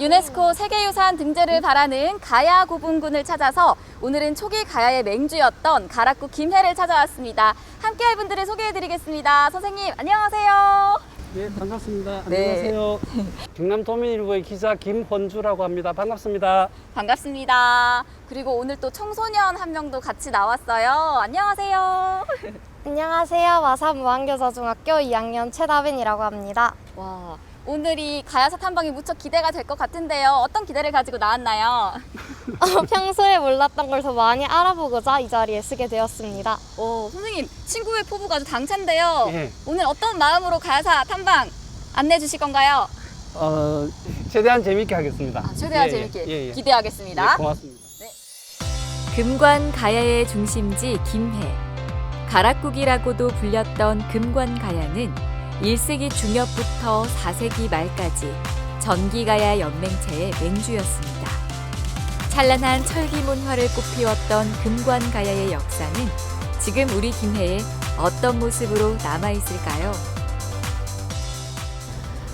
유네스코 세계유산 등재를 바라는 가야 고분군을 찾아서 오늘은 초기 가야의 맹주였던 가락구 김해를 찾아왔습니다. 함께할 분들을 소개해드리겠습니다. 선생님 안녕하세요. 네, 반갑습니다. 네. 안녕하세요. 경남도민일보의 기자 김헌주라고 합니다. 반갑습니다. 반갑습니다. 그리고 오늘 또 청소년 한 명도 같이 나왔어요. 안녕하세요. 안녕하세요. 마산 무한교사중학교 2학년 최다빈이라고 합니다. 와, 오늘이 가야사 탐방이 무척 기대가 될 것 같은데요. 어떤 기대를 가지고 나왔나요? 평소에 몰랐던 걸 더 많이 알아보고자 이 자리에 쓰게 되었습니다. 선생님, 친구의 포부가 아주 당찬데요. 예. 오늘 어떤 마음으로 가야사 탐방 안내해 주실 건가요? 최대한 재밌게 하겠습니다. 최대한 재밌게 기대하겠습니다. 예, 고맙습니다. 금관 가야의 중심지 김해. 가락국이라고도 불렸던 금관 가야는 1세기 중엽부터 4세기 말까지 전기가야 연맹체의 맹주였습니다. 찬란한 철기문화를 꽃피웠던 금관 가야의 역사는 지금 우리 김해에 어떤 모습으로 남아있을까요?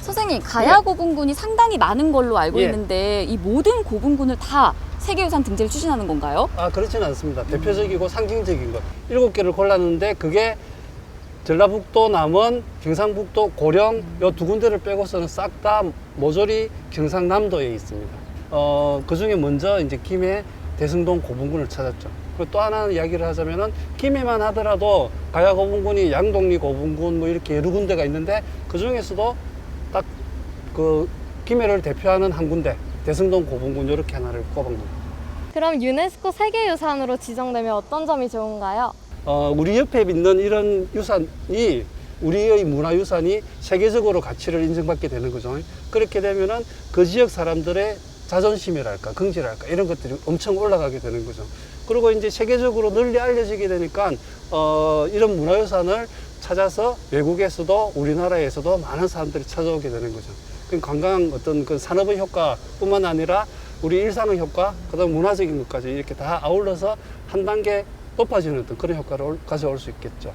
선생님, 가야 고분군이 상당히 많은 걸로 알고 예. 있는데 이 모든 고분군을 다 세계유산 등재를 추진하는 건가요? 그렇지는 않습니다. 대표적이고 상징적인 것 7개를 골랐는데 그게 전라북도, 남원, 경상북도, 고령 요 두 군데를 빼고서는 싹 다 모조리 경상남도에 있습니다. 그 중에 먼저 이제 김해 대승동 고분군을 찾았죠. 그리고 또 하나 이야기를 하자면은 김해만 하더라도 가야 고분군이 양동리 고분군 뭐 이렇게 여러 군데가 있는데 그 중에서도 딱 그 김해를 대표하는 한 군데 대승동 고분군 이렇게 하나를 꼽은 겁니다. 그럼 유네스코 세계유산으로 지정되면 어떤 점이 좋은가요? 우리 옆에 있는 이런 유산이 우리의 문화유산이 세계적으로 가치를 인정받게 되는 거죠. 그렇게 되면은 그 지역 사람들의 자존심이랄까, 긍지랄까 이런 것들이 엄청 올라가게 되는 거죠. 그리고 이제 세계적으로 널리 알려지게 되니까 이런 문화유산을 찾아서 외국에서도 우리나라에서도 많은 사람들이 찾아오게 되는 거죠. 그 관광 어떤 그 산업의 효과뿐만 아니라 우리 일상의 효과, 그다음 문화적인 것까지 이렇게 다 아울러서 한 단계 높아지는 어떤 그런 효과를 가져올 수 있겠죠.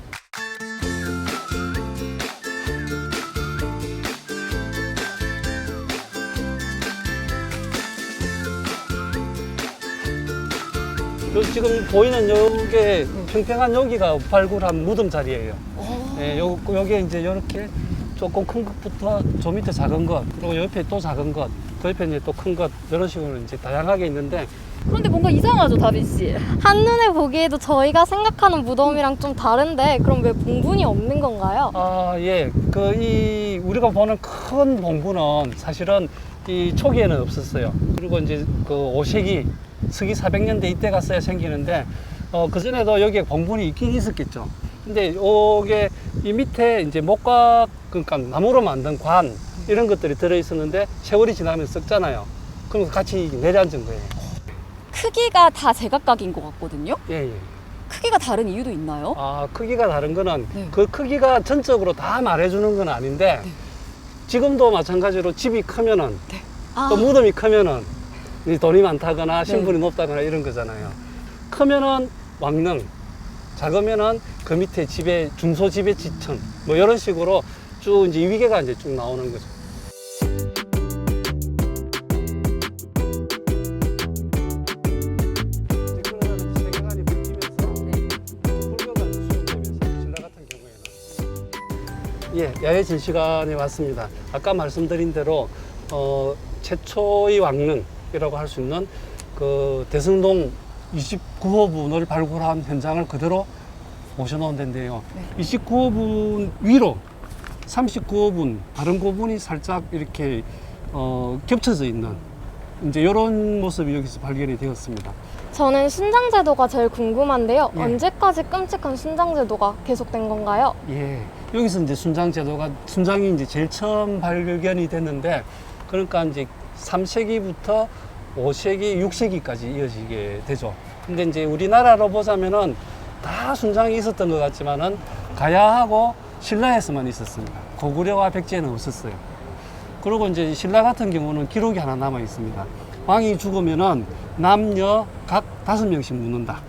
지금 보이는 요게 평평한 여기가 발굴한 무덤 자리예요. 예, 요게 이제 이렇게 조금 큰 것부터 저 밑에 작은 것, 그리고 옆에 또 작은 것, 그 옆에 이제 또 큰 것, 이런 식으로 이제 다양하게 있는데 그런데 뭔가 이상하죠, 다빈 씨? 한눈에 보기에도 저희가 생각하는 무덤이랑 좀 다른데 그럼 왜 봉분이 없는 건가요? 예. 우리가 보는 큰 봉분은 사실은 이 초기에는 없었어요. 그리고 이제 그 5세기, 서기 400년대 이때 갔어야 생기는데, 그전에도 여기에 봉분이 있긴 있었겠죠. 근데 요게 이 밑에 이제 목각, 그러니까 나무로 만든 관, 이런 것들이 들어있었는데 세월이 지나면 썩잖아요. 그럼 같이 내려앉은 거예요. 크기가 다 제각각인 것 같거든요? 예. 크기가 다른 이유도 있나요? 크기가 다른 거는 네. 그 크기가 전적으로 다 말해주는 건 아닌데 지금도 마찬가지로 집이 크면은 또 무덤이 크면은 이 돈이 많다거나 신분이 높다거나 이런 거잖아요. 크면은 왕릉, 작으면은 그 밑에 집에 중소지배지층 뭐 이런 식으로 쭉 이제 위계가 이제 쭉 나오는 거죠. 예, 야외 전시관에 왔습니다. 아까 말씀드린 대로 최초의 왕릉이라고 할 수 있는 그 대승동 29호분을 발굴한 현장을 그대로 모셔놓은 데인데요. 29호분 위로 39호분, 다른 고분이 살짝 이렇게 겹쳐져 있는 이제 이런 모습이 여기서 발견이 되었습니다. 저는 순장제도가 제일 궁금한데요. 예. 언제까지 끔찍한 순장제도가 계속된 건가요? 예, 여기서 이제 순장이 이제 제일 처음 발견이 됐는데, 그러니까 이제 3세기부터 5세기, 6세기까지 이어지게 되죠. 근데 이제 우리나라로 보자면은 다 순장이 있었던 것 같지만은 가야하고 신라에서만 있었습니다. 고구려와 백제는 없었어요. 그리고 이제 신라 같은 경우는 기록이 하나 남아 있습니다. 왕이 죽으면은 남녀 각 5명씩 묻는다.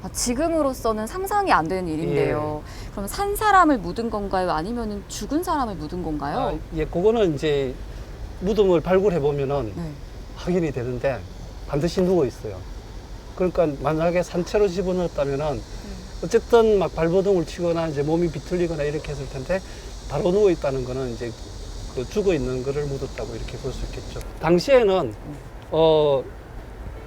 아, 지금으로서는 상상이 안 되는 일인데요. 그럼 산 사람을 묻은 건가요? 아니면 죽은 사람을 묻은 건가요? 예, 그거는 이제 무덤을 발굴해 보면은 네. 확인이 되는데 반드시 누워 있어요. 그러니까 만약에 산채로 집어넣었다면은 어쨌든 막 발버둥을 치거나 이제 몸이 비틀리거나 이렇게 했을 텐데 바로 누워 있다는 거는 이제 그 죽어 있는 거를 묻었다고 이렇게 볼 수 있겠죠. 당시에는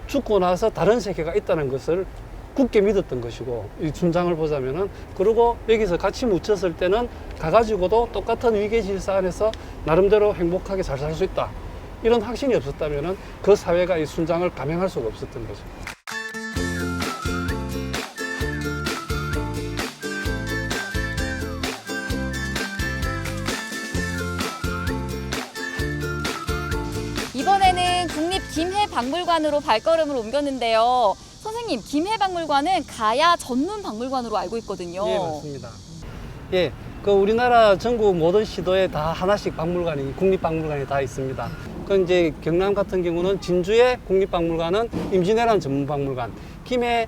죽고 나서 다른 세계가 있다는 것을 굳게 믿었던 것이고, 이 순장을 보자면은, 그리고 여기서 같이 묻혔을 때는 가가지고도 똑같은 위계 질서 안에서 나름대로 행복하게 잘 살 수 있다. 이런 확신이 없었다면은 그 사회가 이 순장을 감행할 수가 없었던 거죠. 이번에는 국립김해박물관으로 발걸음을 옮겼는데요. 선생님, 김해박물관은 가야 전문 박물관으로 알고 있거든요. 예, 맞습니다. 예, 그 우리나라 전국 모든 시도에 다 하나씩 박물관이, 국립박물관이 다 있습니다. 그 이제 경남 같은 경우는 진주의 국립박물관은 임진왜란 전문박물관, 김해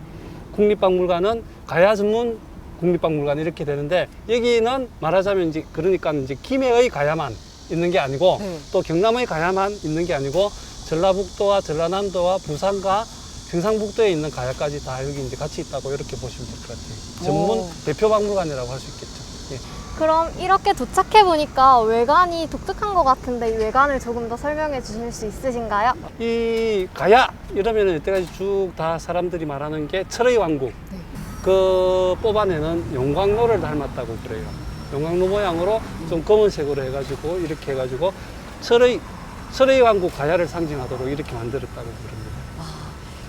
국립박물관은 가야 전문 국립박물관 이렇게 되는데, 여기는 말하자면 이제 그러니까 이제 김해의 가야만 있는 게 아니고 네. 또 경남의 가야만 있는 게 아니고 전라북도와 전라남도와 부산과 경상북도에 있는 가야까지 다 여기 이제 같이 있다고 이렇게 보시면 될 것 같아요. 전문 오. 대표 박물관이라고 할 수 있겠죠. 예. 그럼 이렇게 도착해 보니까 외관이 독특한 것 같은데 이 외관을 조금 더 설명해 주실 수 있으신가요? 이 가야 이러면 여태까지 쭉 다 사람들이 말하는 게 철의 왕국. 네. 그 뽑아내는 용광로를 닮았다고 그래요. 용광로 모양으로 좀 검은색으로 해가지고 이렇게 해가지고 철의 왕국 가야를 상징하도록 이렇게 만들었다고 그럽니다.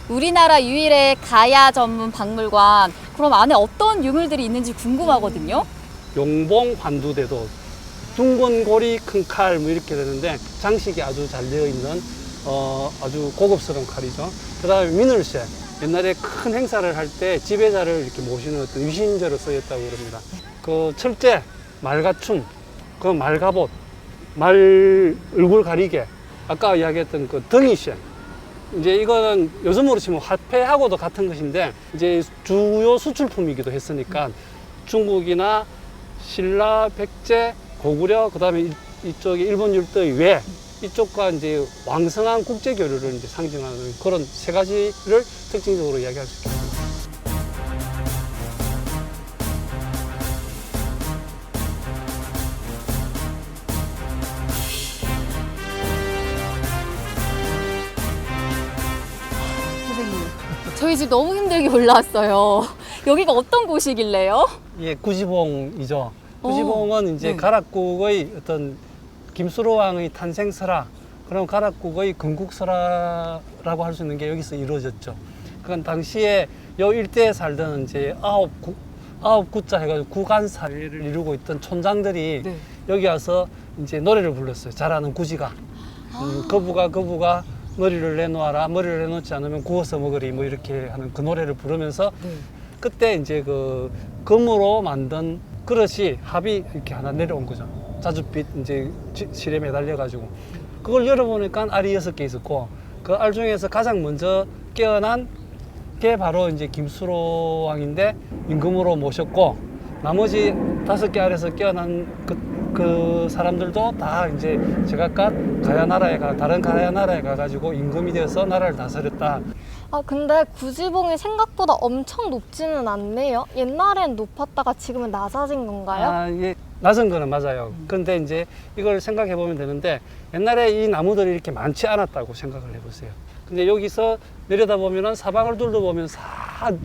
우리나라 유일의 가야 전문 박물관. 그럼 안에 어떤 유물들이 있는지 궁금하거든요. 용봉 환두대도, 둥근 고리 큰 칼 뭐 이렇게 되는데 장식이 아주 잘 되어 있는 아주 고급스러운 칼이죠. 그다음에 미늘쇠. 옛날에 큰 행사를 할 때 지배자를 이렇게 모시는 어떤 위신제로 쓰였다고 그럽니다. 그 철제, 말가춤, 그 말갑옷, 말 얼굴 가리개, 아까 이야기했던 그 등이쇠. 이제 이거는 요즘으로 치면 화폐하고도 같은 것인데 이제 주요 수출품이기도 했으니까 중국이나 신라, 백제, 고구려, 그다음에 이쪽에 일본 율도의 외 이쪽과 이제 왕성한 국제 교류를 이제 상징하는 그런 세 가지를 특징적으로 이야기할 수 있겠습니다. 선생님, 저희 집 너무 힘들게 올라왔어요. 여기가 어떤 곳이길래요? 예, 구지봉이죠. 구지봉은 이제 네. 가락국의 어떤 김수로 왕의 탄생설화, 그럼 가락국의 건국설화라고 할 수 있는 게 여기서 이루어졌죠. 그건 당시에 요 일대에 살던 이제 아홉 구자 해가지고 구간사회를 이루고 있던 촌장들이 네. 여기 와서 이제 노래를 불렀어요. 잘하는 구지가. 거부가 머리를 내놓아라. 머리를 내놓지 않으면 구워서 먹으리. 뭐 이렇게 하는 그 노래를 부르면서 네. 그때 이제 그 금으로 만든 그릇이 합이 이렇게 하나 내려온 거죠. 자줏빛 이제 실에 매달려가지고 그걸 열어보니까 알이 6개 있었고 그 알 중에서 가장 먼저 깨어난 게 바로 이제 김수로 왕인데 임금으로 모셨고 나머지 5개 알에서 깨어난 그 사람들도 다 이제 제각각 다른 가야 나라에 가가지고 임금이 되어서 나라를 다스렸다. 아, 근데 구지봉이 생각보다 엄청 높지는 않네요. 옛날엔 높았다가 지금은 낮아진 건가요? 아, 예. 낮은 거는 맞아요. 그런데 이제 이걸 생각해 보면 되는데 옛날에 이 나무들이 이렇게 많지 않았다고 생각을 해보세요. 근데 여기서 내려다 보면은 사방을 둘러보면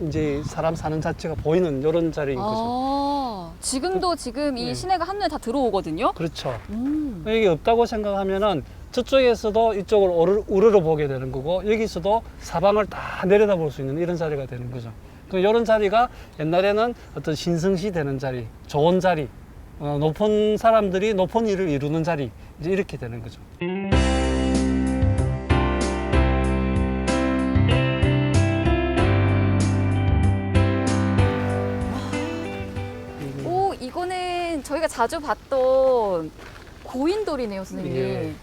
이제 사람 사는 자체가 보이는 이런 자리인 거죠. 아, 지금도 지금 이 네. 시내가 한눈에 다 들어오거든요. 그렇죠. 음. 여기 없다고 생각하면은 저쪽에서도 이쪽을 우르르 보게 되는 거고 여기서도 사방을 다 내려다 볼 수 있는 이런 자리가 되는 거죠. 이런 자리가 옛날에는 어떤 신성시 되는 자리, 좋은 자리, 높은 사람들이 높은 일을 이루는 자리 이제 이렇게 되는 거죠. 오, 이거는 저희가 자주 봤던 고인돌이네요, 선생님. 예.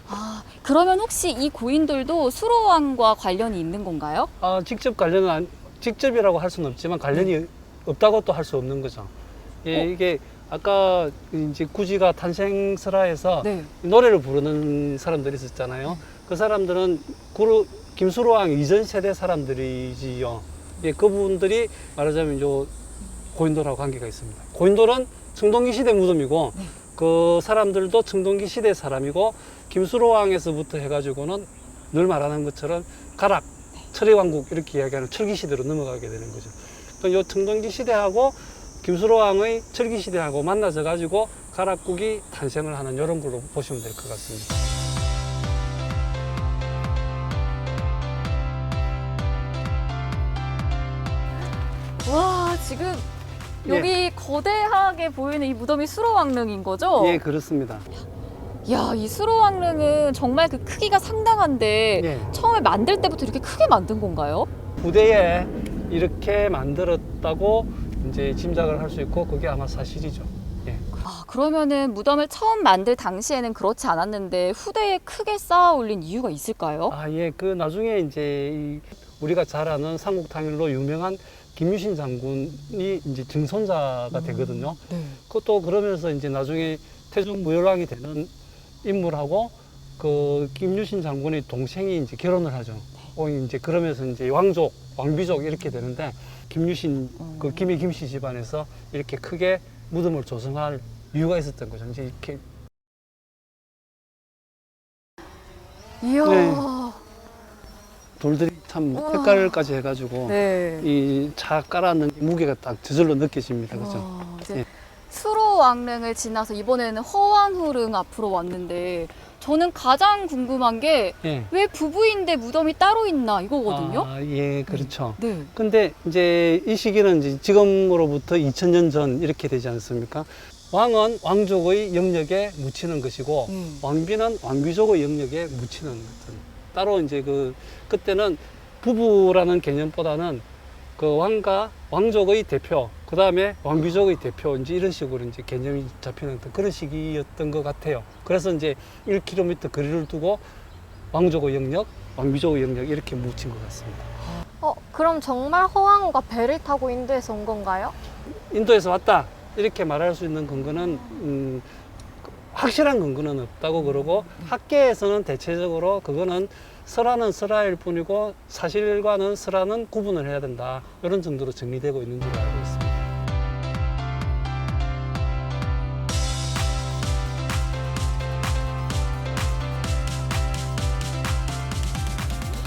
아, 그러면 혹시 이 고인돌도 수로왕과 관련이 있는 건가요? 직접 관련은 직접이라고 할 수는 없지만 관련이 없다고 또 할 수 없는 거죠. 예, 이게 아까 이제 구지가 탄생설화에서 네. 노래를 부르는 사람들이 있었잖아요. 그 사람들은 김수로왕 이전 세대 사람들이지요. 예, 그분들이 말하자면 요 고인돌하고 관계가 있습니다. 고인돌은 청동기 시대 무덤이고 그 사람들도 청동기 시대 사람이고 김수로왕에서부터 해가지고는 늘 말하는 것처럼 가락, 철의왕국 이렇게 이야기하는 철기 시대로 넘어가게 되는 거죠. 그 요 청동기 시대하고 김수로왕의 철기 시대하고 만나서 가지고 가락국이 탄생을 하는 이런 걸로 보시면 될 것 같습니다. 와, 지금 여기 거대하게 보이는 이 무덤이 수로왕릉인 거죠? 예, 그렇습니다. 야, 이 수로왕릉은 정말 그 크기가 상당한데 예. 처음에 만들 때부터 이렇게 크게 만든 건가요? 부대에 이렇게 만들었다고 이제 짐작을 할 수 있고 그게 아마 사실이죠. 예. 아, 그러면은 무덤을 처음 만들 당시에는 그렇지 않았는데 후대에 크게 쌓아 올린 이유가 있을까요? 예. 그 나중에 이제 우리가 잘 아는 삼국탕일로 유명한 김유신 장군이 이제 증손자가 되거든요. 네. 그것도 그러면서 이제 나중에 태종 무열왕이 되는 인물하고 그 김유신 장군의 동생이 이제 결혼을 하죠. 이제 그러면서 이제 왕족, 왕비족 이렇게 되는데 김유신 그 김희 김씨 집안에서 이렇게 크게 무덤을 조성할 이유가 있었던 거죠. 이제 이렇게 이야. 네. 돌들이 참 색깔까지 해가지고 네. 이 차 깔아놓는 무게가 딱 저절로 느껴집니다. 그죠? 와, 이제 예. 수로왕릉을 지나서 이번에는 허왕후릉 앞으로 왔는데 저는 가장 궁금한 게 예. 왜 부부인데 무덤이 따로 있나 이거거든요. 예, 그렇죠. 네. 근데 이제 이 시기는 이제 지금으로부터 2000년 전 이렇게 되지 않습니까? 왕은 왕족의 영역에 묻히는 것이고 왕비는 왕비족의 영역에 묻히는 것은 따로 이제 그때는 부부라는 개념보다는 그 왕과 왕족의 대표, 그 다음에 왕비족의 대표, 이제 이런 식으로 이제 개념이 잡히는 그런 시기였던 것 같아요. 그래서 이제 1km 거리를 두고 왕족의 영역, 왕비족의 영역 이렇게 묻힌 것 같습니다. 그럼 정말 허왕우가 배를 타고 인도에서 온 건가요? 인도에서 왔다 이렇게 말할 수 있는 근거는 확실한 근거는 없다고 그러고 학계에서는 대체적으로 그거는 설화는 설화일 뿐이고 사실과는 설화는 구분을 해야 된다 이런 정도로 정리되고 있는 줄 알고 있습니다.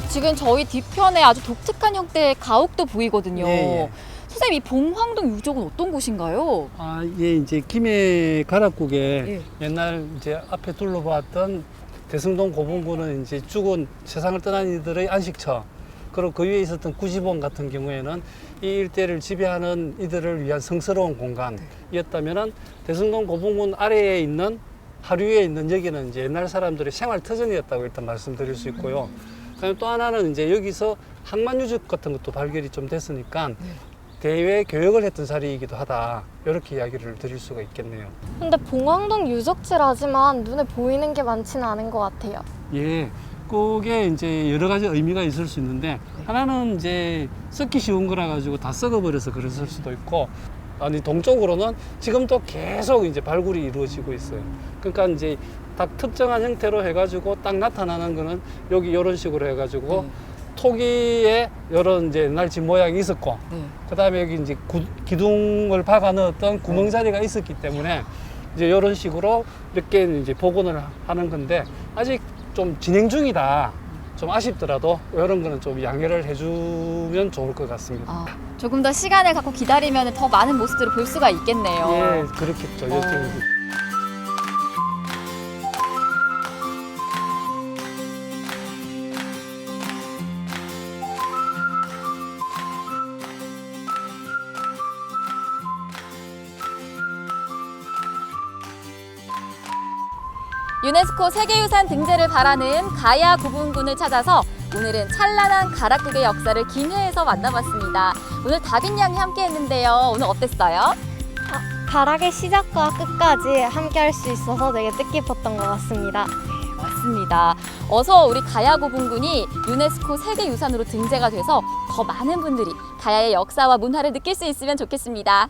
지금 저희 뒤편에 아주 독특한 형태의 가옥도 보이거든요. 예. 선생님, 이 봉황동 유적은 어떤 곳인가요? 예, 이제 김해 가락국에 예. 옛날 이제 앞에 둘러봤던 대승동 고분군은 이제 죽은 세상을 떠난 이들의 안식처, 그리고 그 위에 있었던 구지봉 같은 경우에는 이 일대를 지배하는 이들을 위한 성스러운 공간이었다면은 대승동 고분군 아래에 있는 하류에 있는 여기는 이제 옛날 사람들의 생활 터전이었다고 일단 말씀드릴 수 있고요. 그다음에 또 하나는 이제 여기서 항만유적 같은 것도 발견이 좀 됐으니까 대외 교역을 했던 자리이기도 하다 이렇게 이야기를 드릴 수가 있겠네요. 근데 봉황동 유적지라지만 눈에 보이는 게 많지는 않은 것 같아요. 예, 그게 이제 여러 가지 의미가 있을 수 있는데 하나는 이제 썩기 쉬운 거라 가지고 다 썩어버려서 그랬을 수도 있고, 아니 동쪽으로는 지금도 계속 이제 발굴이 이루어지고 있어요. 그러니까 이제 딱 특정한 형태로 해가지고 딱 나타나는 거는 여기 이런 식으로 해가지고 토기에 이런 이제 옛날 집 모양이 있었고, 그 다음에 여기 이제 기둥을 박아 넣었던 구멍 자리가 있었기 때문에 이제 이런 식으로 이렇게 이제 복원을 하는 건데 아직 좀 진행 중이다. 좀 아쉽더라도 이런 거는 좀 양해를 해주면 좋을 것 같습니다. 조금 더 시간을 갖고 기다리면 더 많은 모습들을 볼 수가 있겠네요. 예, 그렇겠죠. 요즘 유네스코 세계유산 등재를 바라는 가야 고분군을 찾아서 오늘은 찬란한 가락국의 역사를 김해에서 만나봤습니다. 오늘 다빈 양이 함께 했는데요. 오늘 어땠어요? 가락의 시작과 끝까지 함께 할 수 있어서 되게 뜻깊었던 것 같습니다. 맞습니다. 어서 우리 가야 고분군이 유네스코 세계유산으로 등재가 돼서 더 많은 분들이 가야의 역사와 문화를 느낄 수 있으면 좋겠습니다.